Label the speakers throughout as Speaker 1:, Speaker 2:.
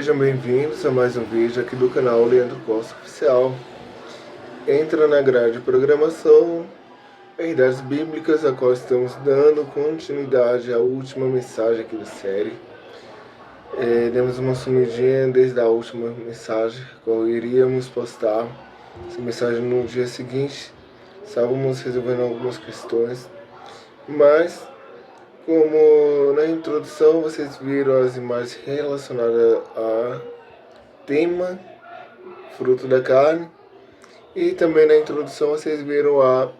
Speaker 1: Sejam bem-vindos a mais um vídeo aqui do canal Leandro Costa Oficial. Entra na grade de programação Verdades Bíblicas, a qual estamos dando continuidade à última mensagem aqui da série. Demos uma sumidinha desde a última mensagem, qual iríamos postar essa mensagem no dia seguinte. Estávamos resolvendo algumas questões, mas como na introdução vocês viram as imagens relacionadas a tema, fruto da carne, e também na introdução vocês viram a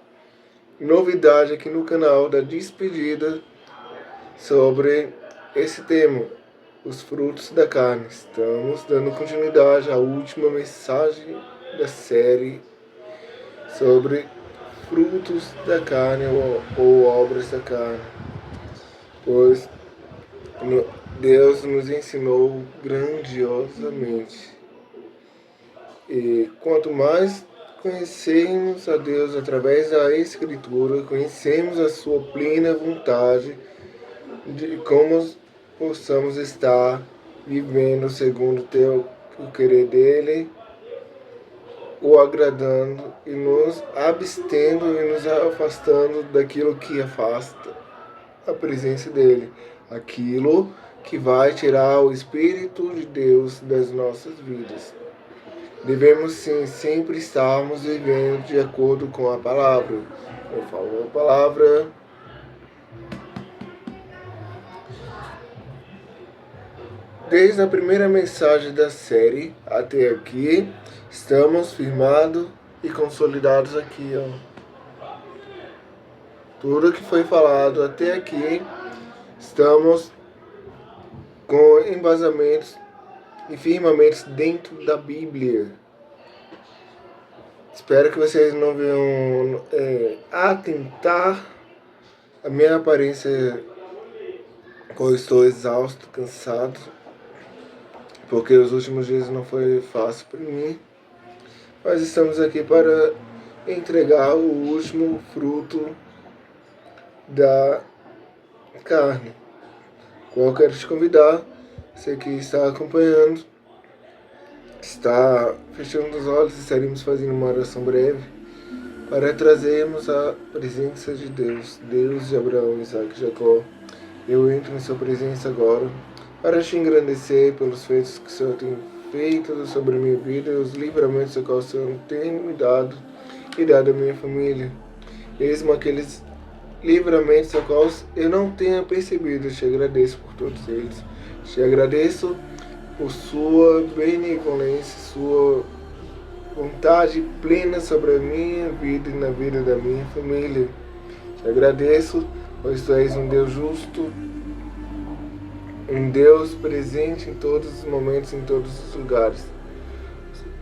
Speaker 1: novidade aqui no canal da despedida sobre esse tema, os frutos da carne. Estamos dando continuidade à última mensagem da série sobre frutos da carne ou obras da carne, pois Deus nos ensinou grandiosamente. E quanto mais conhecemos a Deus através da Escritura, conhecemos a sua plena vontade de como possamos estar vivendo segundo o querer dele, o agradando e nos abstendo e nos afastando daquilo que afasta a presença dele, aquilo que vai tirar o Espírito de Deus das nossas vidas. Devemos sim sempre estarmos vivendo de acordo com a palavra. Eu falo a palavra. Desde a primeira mensagem da série até aqui, estamos firmados e consolidados aqui, Tudo que foi falado até aqui, estamos com embasamentos e firmamentos dentro da Bíblia. Espero que vocês não venham atentar a minha aparência, eu estou exausto, cansado, porque os últimos dias não foi fácil para mim, mas estamos aqui para entregar o último fruto da carne. Eu quero te convidar, você que está acompanhando, está fechando os olhos, estaremos fazendo uma oração breve para trazermos a presença de Deus, Deus de Abraão, Isaac e Jacó. Eu entro em sua presença agora para te engrandecer pelos feitos que o Senhor tem feito sobre a minha vida e os livramentos que o Senhor tem me dado e dado à minha família. Mesmo aqueles livramentos a qual eu não tenha percebido, eu te agradeço por todos eles. Te agradeço por sua benevolência, sua vontade plena sobre a minha vida e na vida da minha família. Te agradeço, pois tu és um Deus justo, um Deus presente em todos os momentos, em todos os lugares.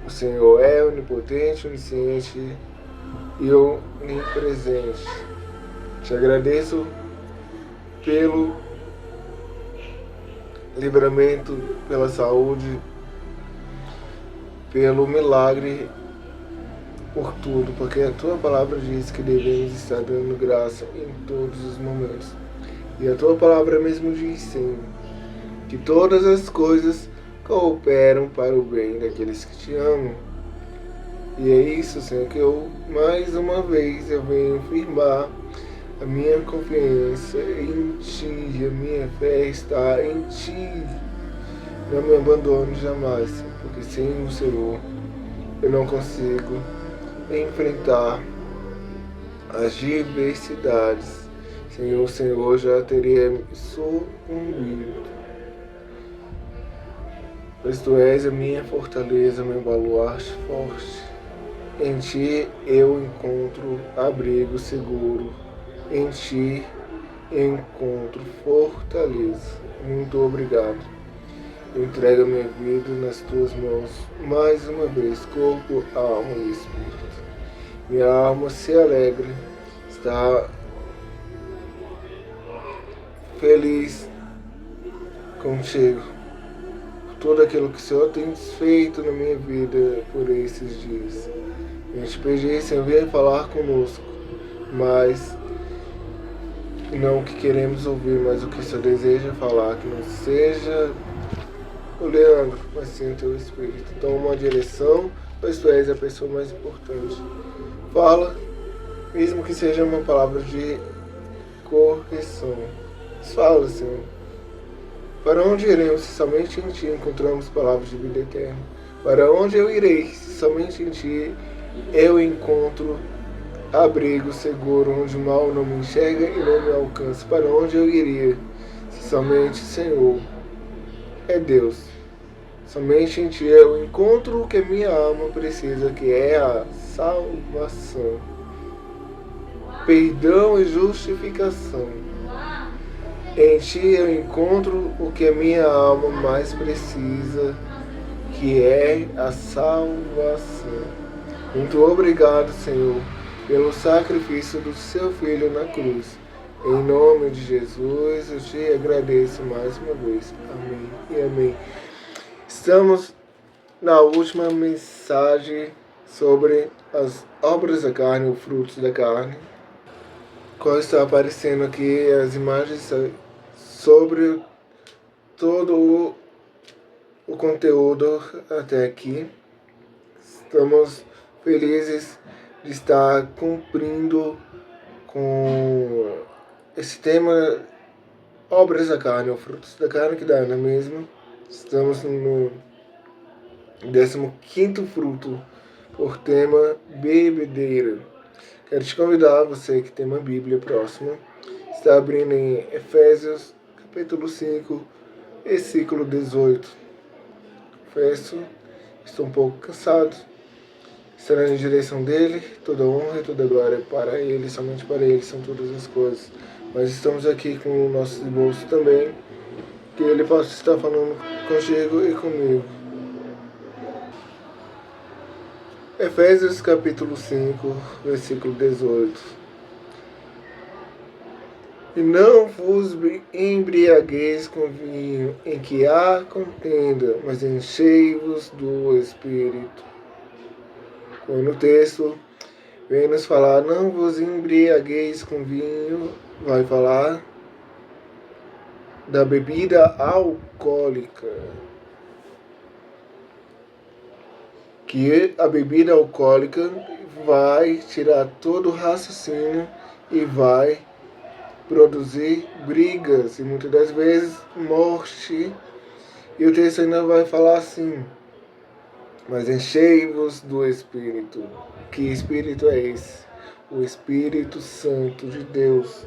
Speaker 1: O Senhor é onipotente, onisciente e onipresente. Te agradeço pelo livramento, pela saúde, pelo milagre, por tudo, porque a tua palavra diz que devemos estar dando graça em todos os momentos. E a tua palavra mesmo diz, Senhor, que todas as coisas cooperam para o bem daqueles que te amam. E é isso, Senhor, que mais uma vez eu venho firmar a minha confiança em Ti, a minha fé está em Ti. Não me abandone jamais, Senhor, porque sem o Senhor eu não consigo enfrentar as diversidades. Sem o Senhor já teria me sucumbido. Pois Tu és a minha fortaleza, meu baluarte forte. Em Ti eu encontro abrigo seguro. Em Ti encontro fortaleza. Muito obrigado. Entrega minha vida nas Tuas mãos, mais uma vez, corpo, alma e espírito. Minha alma se alegra, está feliz contigo, por tudo aquilo que o Senhor tem feito na minha vida por esses dias. Eu te pedi, Senhor, venha falar conosco, mas não o que queremos ouvir, mas o que o Senhor deseja falar, que não seja o Leandro, mas sim o teu espírito. Toma uma direção, pois tu és a pessoa mais importante. Fala, mesmo que seja uma palavra de correção. Fala, Senhor. Para onde iremos se somente em Ti encontramos palavras de vida eterna? Para onde eu irei se somente em Ti eu encontro abrigo seguro, onde o mal não me enxerga e não me alcança? Para onde eu iria se somente, Senhor, é Deus? Somente em Ti eu encontro o que a minha alma precisa, que é a salvação, perdão e justificação. Em Ti eu encontro o que a minha alma mais precisa, que é a salvação. Muito obrigado, Senhor, pelo sacrifício do Seu Filho na cruz. Em nome de Jesus, eu te agradeço mais uma vez. Amém e amém. Estamos na última mensagem sobre as obras da carne, os frutos da carne. Qual está aparecendo aqui as imagens sobre todo o conteúdo até aqui. Estamos felizes de estar cumprindo com esse tema, obras da carne, ou frutos da carne que dá, não é mesmo? Estamos no 15º fruto, por tema bebedeira. Quero te convidar, você que tem uma Bíblia próxima, está abrindo em Efésios, capítulo 5, versículo 18. Confesso, estou um pouco cansado. Será em direção dele, toda honra e toda glória para ele, somente para ele são todas as coisas. Mas estamos aqui com o nosso esboço também, que ele possa estar falando contigo e comigo. Efésios capítulo 5, versículo 18. E não vos embriagueis com vinho em que há contenda, mas enchei-vos do Espírito. Quando o texto vem nos falar, não vos embriagueis com vinho, vai falar da bebida alcoólica. Que a bebida alcoólica vai tirar todo o raciocínio e vai produzir brigas e muitas das vezes morte. E o texto ainda vai falar assim: mas enchei-vos do Espírito. Que Espírito é esse? O Espírito Santo de Deus.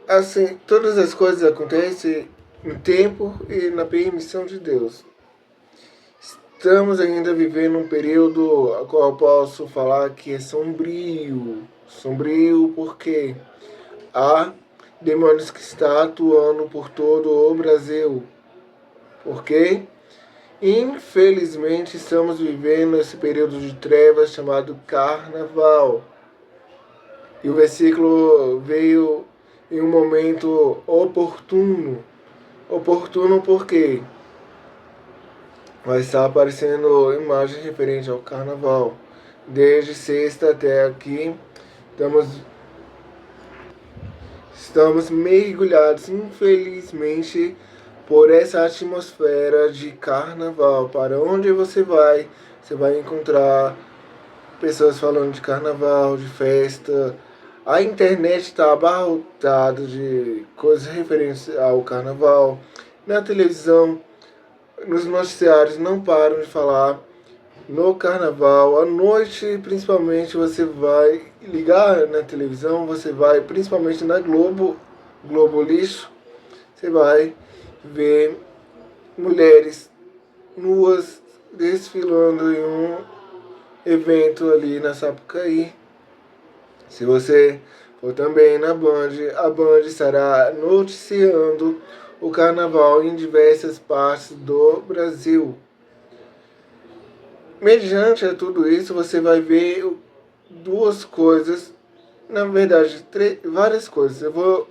Speaker 1: Assim, todas as coisas acontecem no tempo e na permissão de Deus. Estamos ainda vivendo um período a qual eu posso falar que é sombrio. Sombrio porque há demônios que estão atuando por todo o Brasil. Porque, infelizmente, estamos vivendo esse período de trevas chamado Carnaval. E o versículo veio em um momento oportuno. Oportuno por quê? Vai estar aparecendo imagem referente ao Carnaval. Desde sexta até aqui, estamos mergulhados, infelizmente, por essa atmosfera de Carnaval. Para onde você vai encontrar pessoas falando de Carnaval, de festa. A internet está abarrotada de coisas referentes ao Carnaval. Na televisão, nos noticiários não param de falar no Carnaval. À noite, principalmente, você vai ligar na televisão, você vai, principalmente na Globo Lixo, você vai ver mulheres nuas desfilando em um evento ali na Sapucaí. Se você for também na Band, a Band estará noticiando o Carnaval em diversas partes do Brasil. Mediante a tudo isso, você vai ver duas coisas, na verdade, várias coisas. Eu vou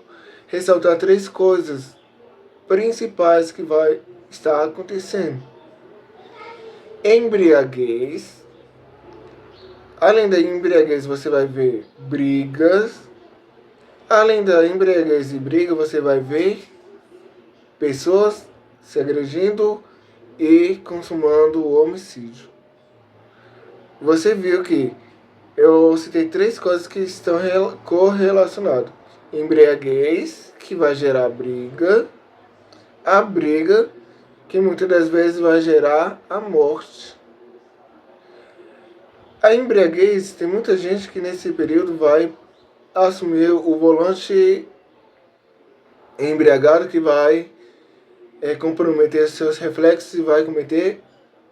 Speaker 1: ressaltar 3 coisas principais que vai estar acontecendo. Embriaguez. Além da embriaguez, você vai ver brigas. Além da embriaguez e briga, você vai ver pessoas se agredindo e consumando o homicídio. Você viu que eu citei 3 coisas que estão correlacionadas. Embriaguez, que vai gerar briga. A briga, que muitas das vezes vai gerar a morte. A embriaguez, tem muita gente que nesse período vai assumir o volante embriagado, que vai comprometer seus reflexos e vai cometer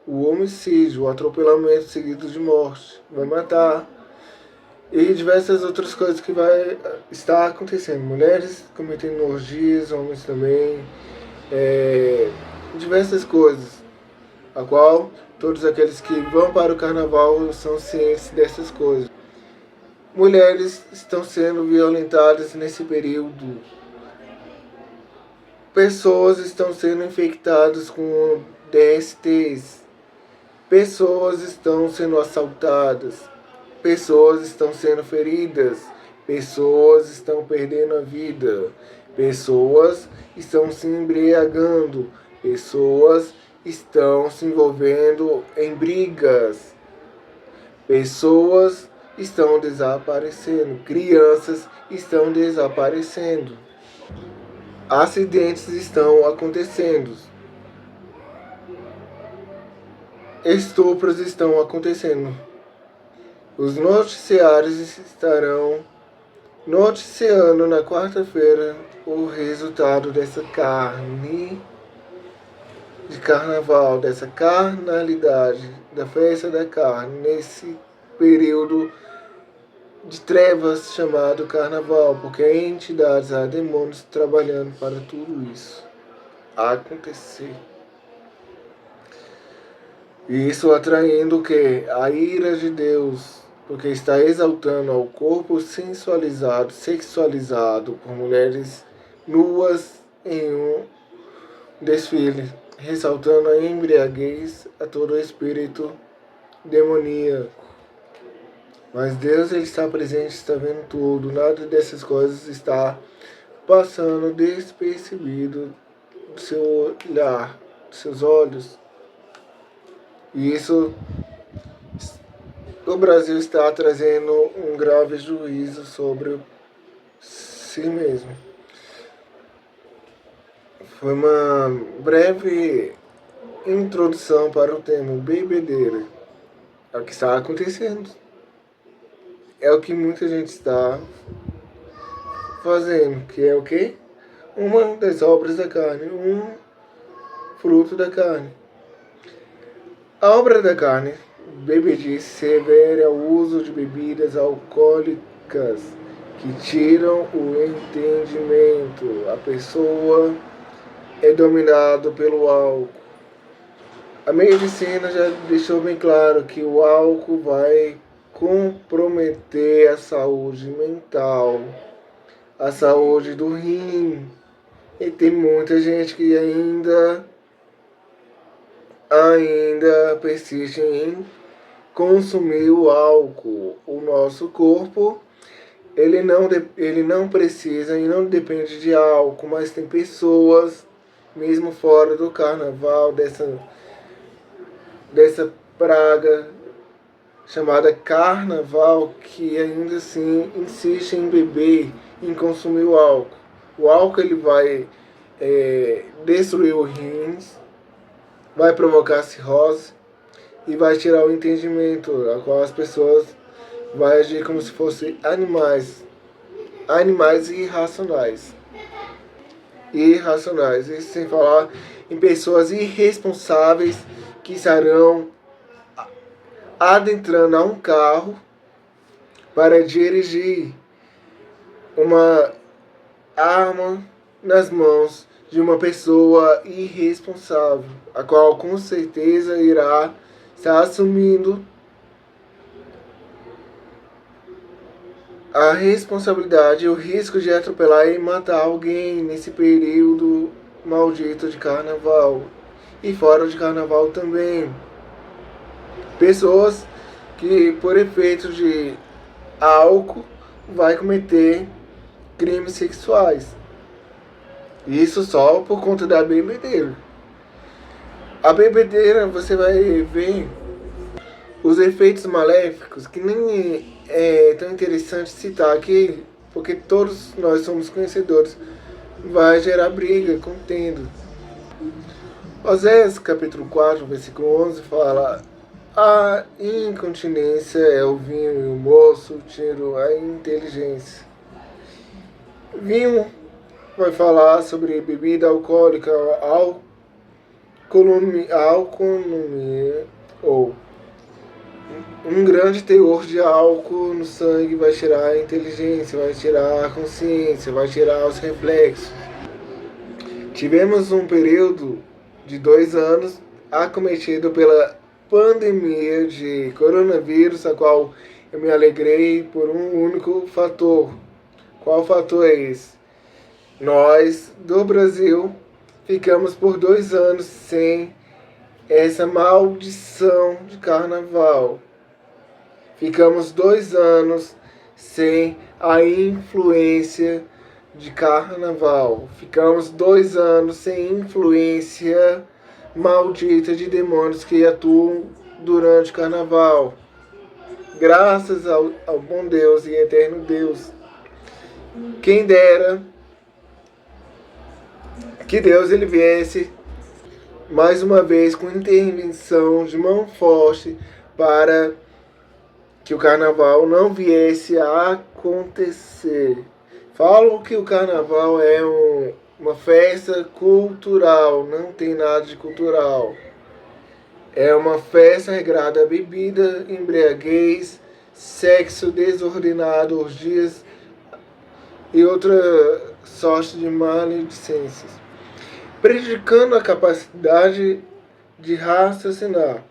Speaker 1: o homicídio, o atropelamento seguido de morte, vai matar. E diversas outras coisas que vai estar acontecendo. Mulheres cometendo orgias, homens também, diversas coisas, a qual todos aqueles que vão para o carnaval são cientes dessas coisas. Mulheres estão sendo violentadas nesse período. Pessoas estão sendo infectadas com DSTs. Pessoas estão sendo assaltadas. Pessoas estão sendo feridas. Pessoas estão perdendo a vida. Pessoas estão se embriagando. Pessoas estão se envolvendo em brigas. Pessoas estão desaparecendo. Crianças estão desaparecendo. Acidentes estão acontecendo. Estupros estão acontecendo. Os noticiários estarão noticiando na quarta-feira o resultado dessa carne de carnaval, dessa carnalidade, da festa da carne, nesse período de trevas chamado carnaval, porque há entidades, há demônios trabalhando para tudo isso acontecer. E isso atraindo o quê? A ira de Deus, porque está exaltando ao corpo sensualizado, sexualizado por mulheres nuas em um desfile, ressaltando a embriaguez a todo espírito demoníaco. Mas Deus, ele está presente, está vendo tudo, nada dessas coisas está passando despercebido do seu olhar, dos seus olhos. E isso, o Brasil está trazendo um grave juízo sobre si mesmo. Foi uma breve introdução para o tema bebedeira. É o que está acontecendo. É o que muita gente está fazendo, que é o quê? Uma das obras da carne, um fruto da carne. A obra da carne, bebedice, severa ao uso de bebidas alcoólicas que tiram o entendimento. A pessoa é dominada pelo álcool. A medicina já deixou bem claro que o álcool vai comprometer a saúde mental, a saúde do rim. E tem muita gente que ainda persiste em consumir o álcool. O nosso corpo, ele não precisa e não depende de álcool, mas tem pessoas, mesmo fora do carnaval, dessa praga chamada carnaval, que ainda assim insiste em beber, em consumir o álcool. O álcool, ele vai destruir os rins, vai provocar cirrose e vai tirar o entendimento, a qual as pessoas vão agir como se fossem animais irracionais. Isso sem falar em pessoas irresponsáveis que estarão adentrando a um carro para dirigir uma arma nas mãos de uma pessoa irresponsável, a qual com certeza irá estar assumindo a responsabilidade e o risco de atropelar e matar alguém nesse período maldito de carnaval e fora de carnaval também. Pessoas que por efeito de álcool vai cometer crimes sexuais. Isso só por conta da bebedeira. A bebedeira, você vai ver os efeitos maléficos, que nem é tão interessante citar aqui, porque todos nós somos conhecedores. Vai gerar briga, contendo. Oséias capítulo 4, versículo 11 fala: a incontinência é o vinho e o moço tiro a inteligência. Vinho vai falar sobre bebida alcoólica, alcoolemia, ou um grande teor de álcool no sangue vai tirar a inteligência, vai tirar a consciência, vai tirar os reflexos. Tivemos um período de 2 anos acometido pela pandemia de coronavírus, a qual eu me alegrei por um único fator. Qual fator é esse? Nós, do Brasil, ficamos por 2 anos sem essa maldição de carnaval. Ficamos 2 anos sem a influência de carnaval. Ficamos 2 anos sem influência maldita de demônios que atuam durante o carnaval. Graças ao bom Deus e eterno Deus. Quem dera que Deus ele viesse mais uma vez com intervenção de mão forte para que o carnaval não viesse a acontecer. Falam que o carnaval é uma festa cultural, não tem nada de cultural. É uma festa regrada a bebida, embriaguez, sexo desordenado, orgias e outra sorte de maledicências, prejudicando a capacidade de raciocinar.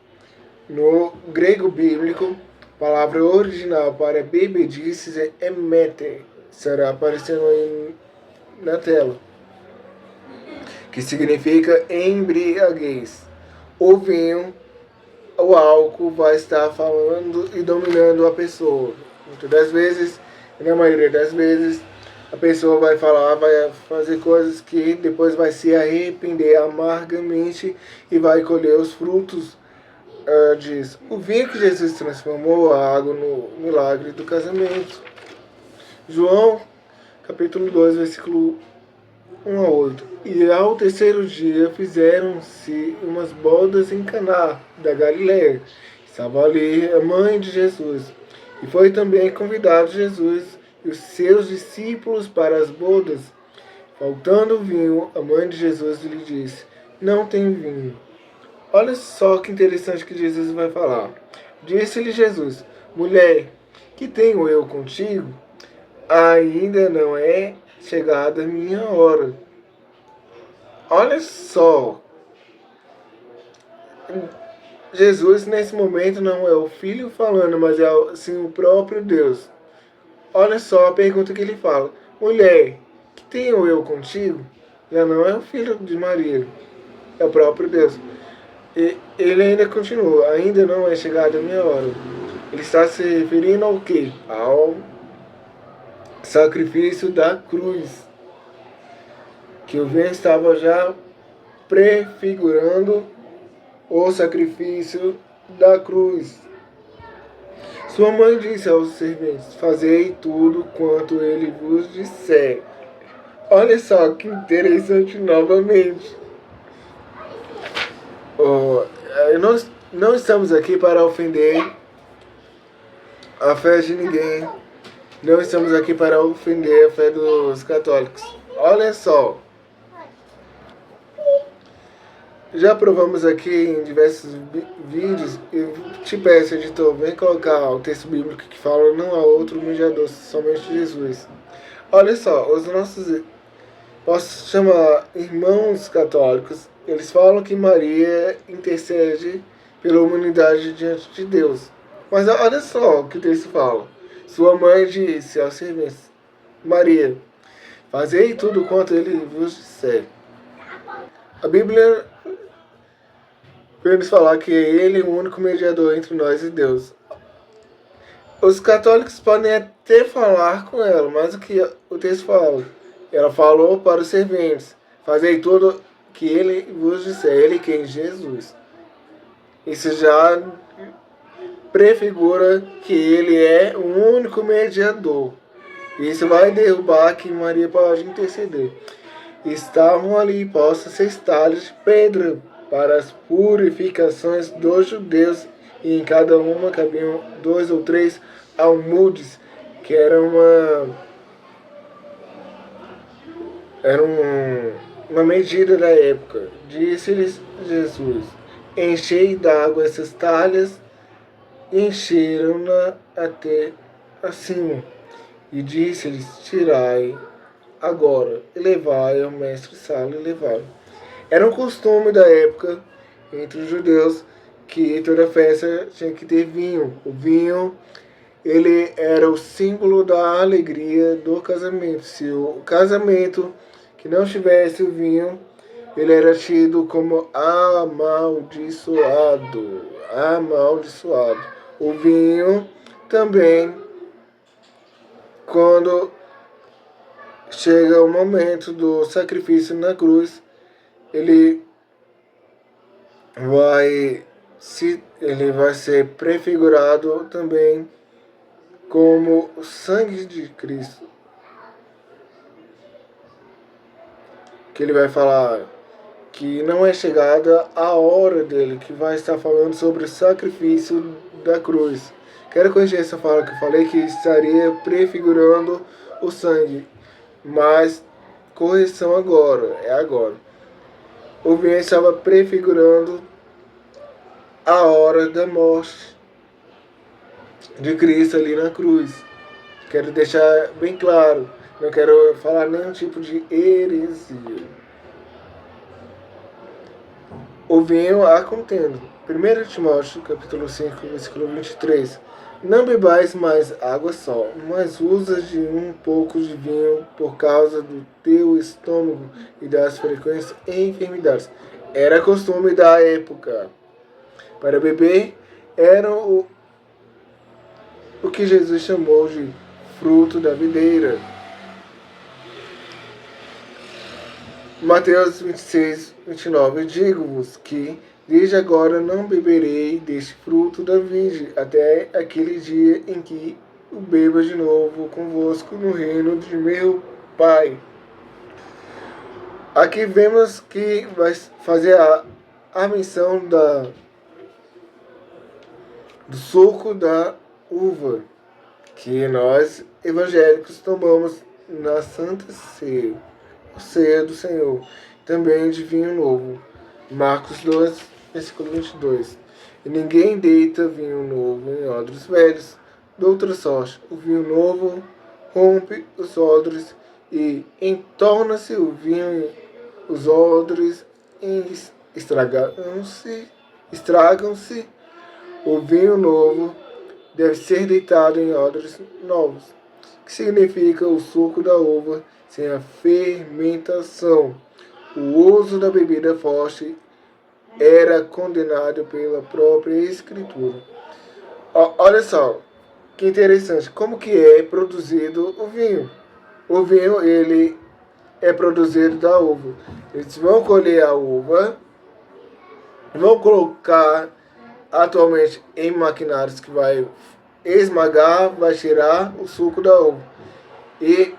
Speaker 1: No grego bíblico, a palavra original para bebedices é emete, será aparecendo aí na tela, que significa embriaguez. O vinho, o álcool vai estar falando e dominando a pessoa. Muitas das vezes, na maioria das vezes, a pessoa vai falar, vai fazer coisas que depois vai se arrepender amargamente e vai colher os frutos disso. O vinho que Jesus transformou a água no milagre do casamento. João, capítulo 2, versículo 1 a 8. E ao terceiro dia fizeram-se umas bodas em Caná da Galileia. Estava ali a mãe de Jesus. E foi também convidado Jesus e os seus discípulos para as bodas. Faltando vinho, a mãe de Jesus lhe disse: não tem vinho. Olha só que interessante que Jesus vai falar. Disse-lhe Jesus: mulher, que tenho eu contigo? Ainda não é chegada a minha hora. Olha só. Jesus nesse momento não é o Filho falando, mas é assim, o próprio Deus. Olha só a pergunta que ele fala. Mulher, que tenho eu contigo? Já não é o filho de Maria, é o próprio Deus. E ele ainda continua, ainda não é chegada a minha hora. Ele está se referindo ao quê? Ao sacrifício da cruz, que o vinho estava já prefigurando o sacrifício da cruz. Sua mãe disse aos serventes: fazei tudo quanto ele vos disser. Olha só que interessante novamente. Não estamos aqui para ofender a fé de ninguém. Não estamos aqui para ofender a fé dos católicos. Olha só. Já provamos aqui em diversos vídeos. Eu te peço, editor, vem colocar o texto bíblico que fala: não há outro mediador, somente Jesus. Olha só, os nossos, posso chamar irmãos católicos, eles falam que Maria intercede pela humanidade diante de Deus. Mas olha só o que o texto fala. Sua mãe disse aos serventes: Maria, fazei tudo quanto ele vos disser. A Bíblia vai nos falar que ele é o único mediador entre nós e Deus. Os católicos podem até falar com ela, mas o que o texto fala? Ela falou para os serventes: Fazei tudo que ele vos disser. Ele quem? Jesus. Isso já prefigura que ele é o único mediador. Isso vai derrubar que Maria pode interceder. Estavam ali postas 6 talhas de pedra para as purificações dos judeus, e em cada uma cabiam 2 ou 3 almudes, que era uma medida da época. Disse-lhes Jesus: enchei d'água essas talhas, e encheram-na até acima. E disse-lhes: tirai agora, e levai ao mestre-sala e levai. Era um costume da época entre os judeus que toda festa tinha que ter vinho. O vinho, ele era o símbolo da alegria do casamento. Se o casamento que não tivesse o vinho, ele era tido como amaldiçoado. Amaldiçoado. O vinho também, quando chega o momento do sacrifício na cruz, ele vai ser prefigurado também como o sangue de Cristo. Que ele vai falar que não é chegada a hora dele, que vai estar falando sobre o sacrifício da cruz. Quero corrigir essa fala que eu falei, que estaria prefigurando o sangue. Mas correção agora, é agora. O vinho estava prefigurando a hora da morte de Cristo ali na cruz. Quero deixar bem claro, não quero falar nenhum tipo de heresia. O vinho há contendo. 1 Timóteo, capítulo 5, versículo 23. Não bebais mais água só, mas usa de um pouco de vinho por causa do teu estômago e das frequentes enfermidades. Era costume da época. Para beber era o que Jesus chamou de fruto da videira. Mateus 26, 29. Digo-vos que desde agora não beberei deste fruto da vide, até aquele dia em que o beba de novo convosco no reino de meu Pai. Aqui vemos que vai fazer a menção do suco da uva, que nós evangélicos tomamos na Santa Ceia, a ceia do Senhor, também de vinho novo. Marcos 2, versículo 22. E ninguém deita vinho novo em odres velhos. De outra sorte, o vinho novo rompe os odres e entorna-se o vinho, os odres estragam-se. O vinho novo deve ser deitado em odres novos, que significa o suco da uva sem a fermentação. O uso da bebida forte era condenado pela própria Escritura. Olha só, que interessante, como que é produzido o vinho. O vinho, ele é produzido da uva. Eles vão colher a uva, vão colocar atualmente em maquinários que vai esmagar, vai tirar o suco da uva. E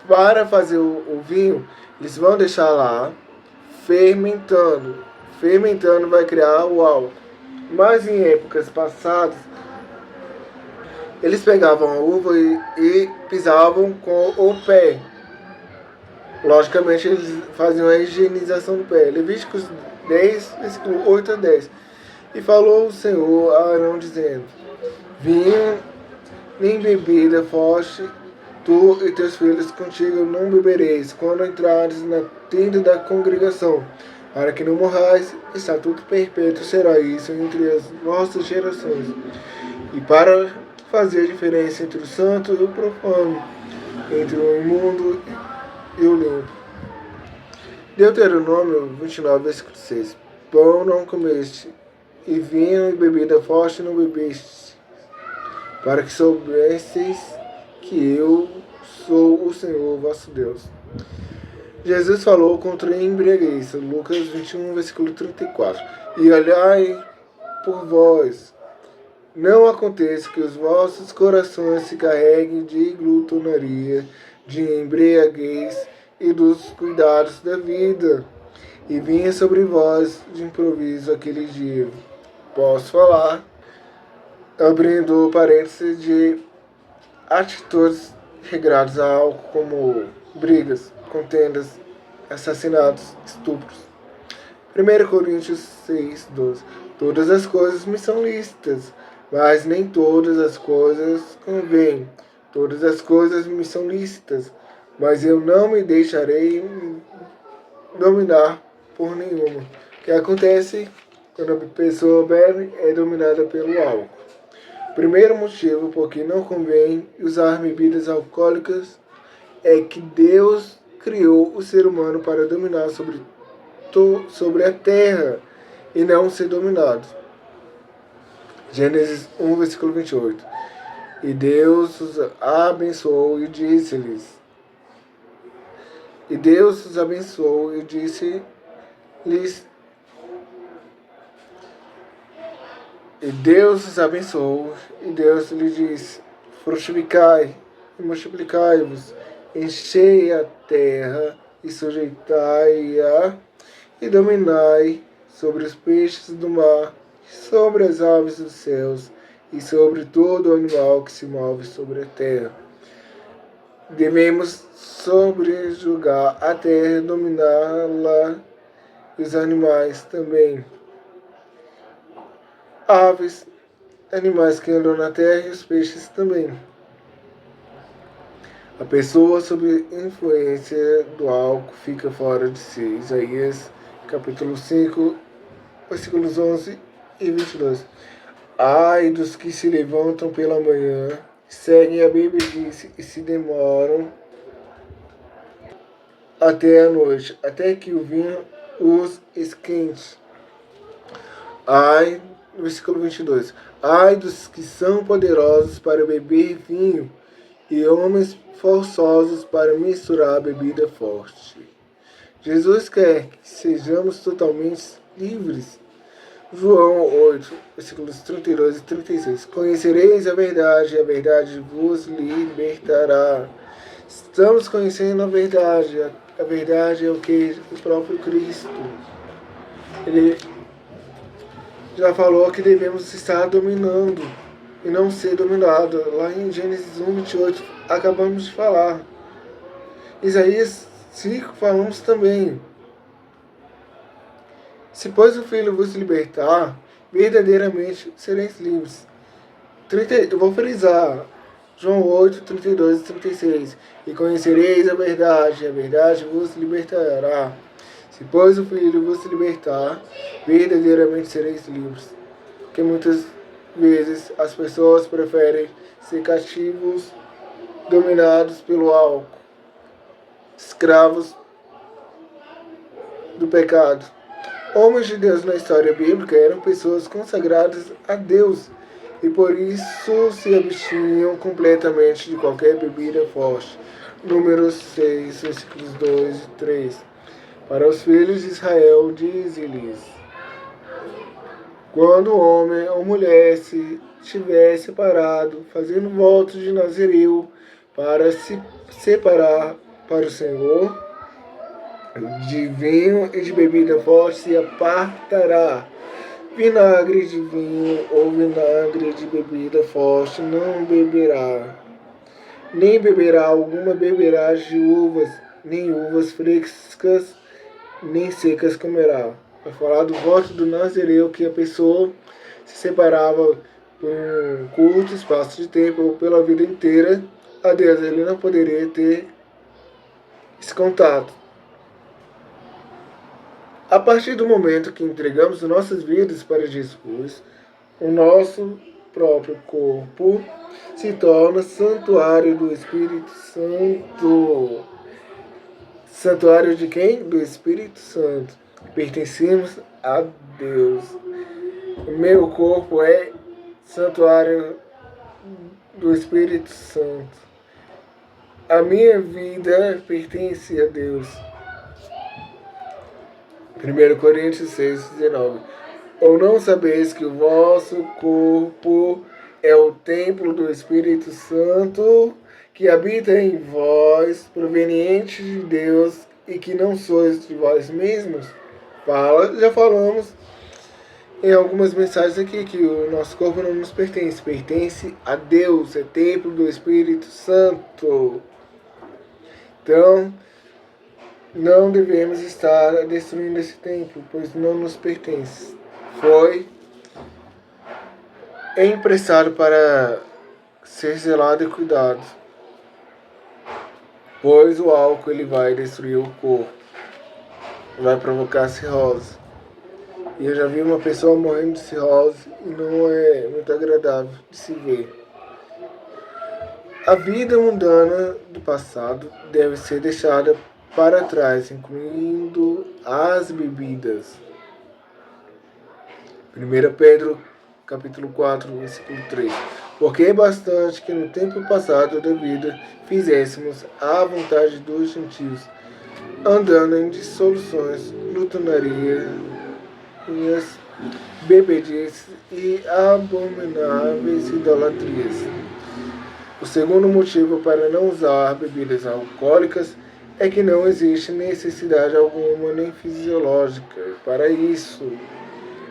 Speaker 1: para fazer o vinho, eles vão deixar lá fermentando. Fermentando vai criar o álcool. Mas em épocas passadas, eles pegavam a uva e pisavam com o pé. Logicamente, eles faziam a higienização do pé. Levíticos 10, versículo 8 a 10. E falou o Senhor a Arão, dizendo: vinho nem bebida forte, tu e teus filhos contigo não bebereis, quando entrares na tenda da congregação, para que não morrais. Estatuto perpétuo será isso entre as vossas gerações, e para fazer diferença entre o santo e o profano, entre o imundo e o limpo. Deuteronômio 29, versículo 6. Pão não comeste, e vinho e bebida forte não bebeste, para que soubesseis que eu sou o Senhor vosso Deus. Jesus falou contra a embriaguez, Lucas 21, versículo 34. E olhai por vós, não aconteça que os vossos corações se carreguem de glutonaria, de embriaguez e dos cuidados da vida, e vinha sobre vós de improviso aquele dia. Posso falar, abrindo parênteses, de atitudes regradas a álcool, como brigas, contendas, assassinatos, estupros. 1 Coríntios 6, 12. Todas as coisas me são lícitas, mas nem todas as coisas convêm. Todas as coisas me são lícitas, mas eu não me deixarei dominar por nenhuma. O que acontece quando a pessoa bebe é dominada pelo álcool. Primeiro motivo por que não convém usar bebidas alcoólicas é que Deus criou o ser humano para dominar sobre a terra e não ser dominado. Gênesis 1, versículo 28. E Deus os abençoou e disse-lhes. E Deus os abençoou e disse-lhes. E Deus os abençoou e Deus lhes disse: frutificai e multiplicai-vos, enchei a terra e sujeitai-a e dominai sobre os peixes do mar, sobre as aves dos céus e sobre todo animal que se move sobre a terra. Devemos sobrejugar a terra, dominá-la e os animais também. Aves, animais que andam na terra e os peixes também. A pessoa sob influência do álcool fica fora de si. Isaías capítulo 5, versículos 11 e 22. Ai dos que se levantam pela manhã, seguem a bebedice e se demoram até a noite, até que o vinho os esquente. Ai, versículo 22. Ai dos que são poderosos para beber vinho e homens forçosos para misturar bebida forte. Jesus quer que sejamos totalmente livres. João 8, versículos 32 e 36. Conhecereis a verdade vos libertará. Estamos conhecendo a verdade. A verdade é o que? O próprio Cristo. Ele já falou que devemos estar dominando e não ser dominado. Lá em Gênesis 1, 28, acabamos de falar. Isaías 5, falamos também. Se, pois, o Filho vos libertar, verdadeiramente sereis livres. Eu vou frisar. João 8, 32 e 36. E conhecereis a verdade vos libertará. Se, pois, o Filho vos libertar, verdadeiramente sereis livres. Porque muitas vezes as pessoas preferem ser cativos, dominados pelo álcool, escravos do pecado. Homens de Deus na história bíblica eram pessoas consagradas a Deus e por isso se abstinham completamente de qualquer bebida forte. Números 6, versículos 2 e 3. Para os filhos de Israel, diz-lhes: quando o homem ou mulher se estiver separado, fazendo votos de Nazireu para se separar para o Senhor, de vinho e de bebida forte se apartará. Vinagre de vinho ou vinagre de bebida forte não beberá, nem beberá alguma beberá de uvas, nem uvas frescas, nem secas comerá. Vai falar do voto do Nazireu, que a pessoa se separava por um curto espaço de tempo ou pela vida inteira a Deus. Ele não poderia ter esse contato. A partir do momento que entregamos nossas vidas para Jesus, o nosso próprio corpo se torna santuário do Espírito Santo. Santuário de quem? Do Espírito Santo. Pertencemos a Deus. O meu corpo é santuário do Espírito Santo. A minha vida pertence a Deus. 1 Coríntios 6,19. Ou não sabeis que o vosso corpo é o templo do Espírito Santo, que habita em vós, proveniente de Deus, e que não sois de vós mesmos? Já falamos em algumas mensagens aqui que o nosso corpo não nos pertence, pertence a Deus, é templo do Espírito Santo. Então, não devemos estar destruindo esse templo, pois não nos pertence. Foi emprestado para ser zelado e cuidado, pois o álcool ele vai destruir o corpo, vai provocar cirrose. E eu já vi uma pessoa morrendo de cirrose e não é muito agradável de se ver. A vida mundana do passado deve ser deixada para trás, incluindo as bebidas. 1 Pedro, capítulo 4, versículo 3. Porque é bastante que no tempo passado da vida fizéssemos a vontade dos gentios, andando em dissoluções, lutanarias, bebedices e abomináveis idolatrias. O segundo motivo para não usar bebidas alcoólicas é que não existe necessidade alguma nem fisiológica para isso,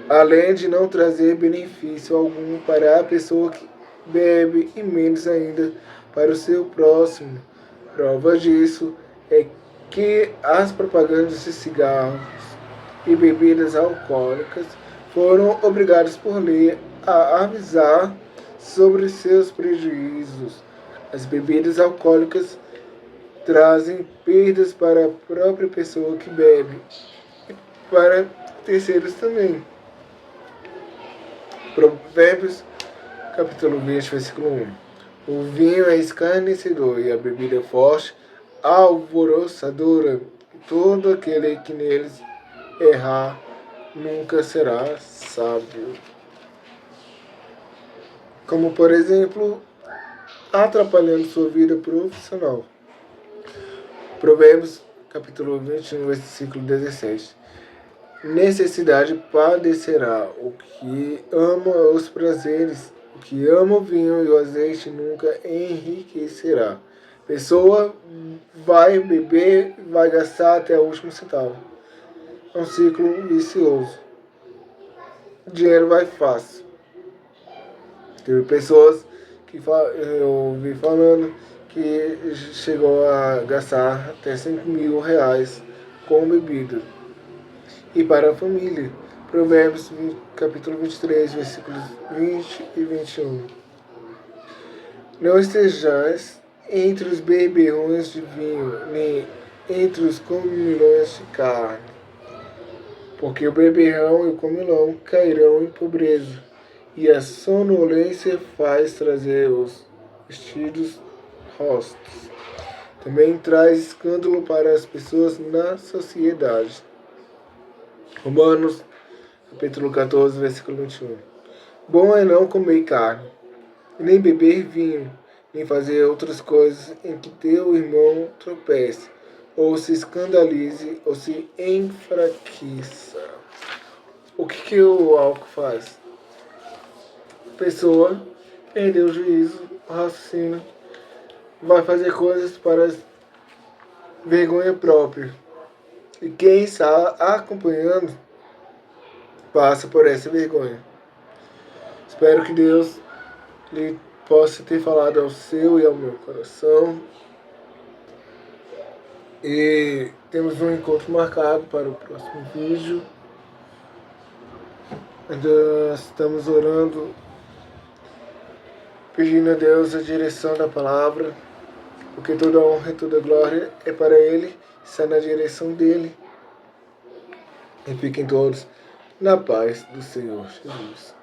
Speaker 1: além de não trazer benefício algum para a pessoa que bebe e menos ainda para o seu próximo. Prova disso é que as propagandas de cigarros e bebidas alcoólicas foram obrigadas por lei a avisar sobre seus prejuízos. As bebidas alcoólicas trazem perdas para a própria pessoa que bebe e para terceiros também. Provérbios, capítulo 20, versículo 1. O vinho é escarnecedor e a bebida forte, alvoroçadora. Todo aquele que neles errar nunca será sábio. Como, por exemplo, atrapalhando sua vida profissional. Provérbios, capítulo 21, versículo 17. Necessidade padecerá o que ama os prazeres, o que ama o vinho e o azeite nunca enriquecerá. Pessoa vai beber, vai gastar até o último centavo. É um ciclo vicioso. O dinheiro vai fácil. Teve pessoas que eu ouvi falando que chegou a gastar até 5 mil reais com bebida. E para a família, Provérbios capítulo 23, versículos 20 e 21. Não estejais entre os beberrões de vinho, nem entre os comilões de carne, porque o beberrão e o comilão cairão em pobreza, e a sonolência faz trazer os vestidos rostos. Também traz escândalo para as pessoas na sociedade. Romanos, capítulo 14, versículo 21. Bom é não comer carne, nem beber vinho, nem fazer outras coisas em que teu irmão tropece, ou se escandalize, ou se enfraqueça. O que o álcool faz? A pessoa perdeu o juízo, o raciocínio, vai fazer coisas para vergonha própria. E quem está acompanhando passa por essa vergonha. Espero que Deus lhe possa ter falado ao seu e ao meu coração. E temos um encontro marcado para o próximo vídeo. Ainda estamos orando, pedindo a Deus a direção da palavra, porque toda honra e toda glória é para Ele, está na direção dEle. E fiquem todos na paz do Senhor Jesus.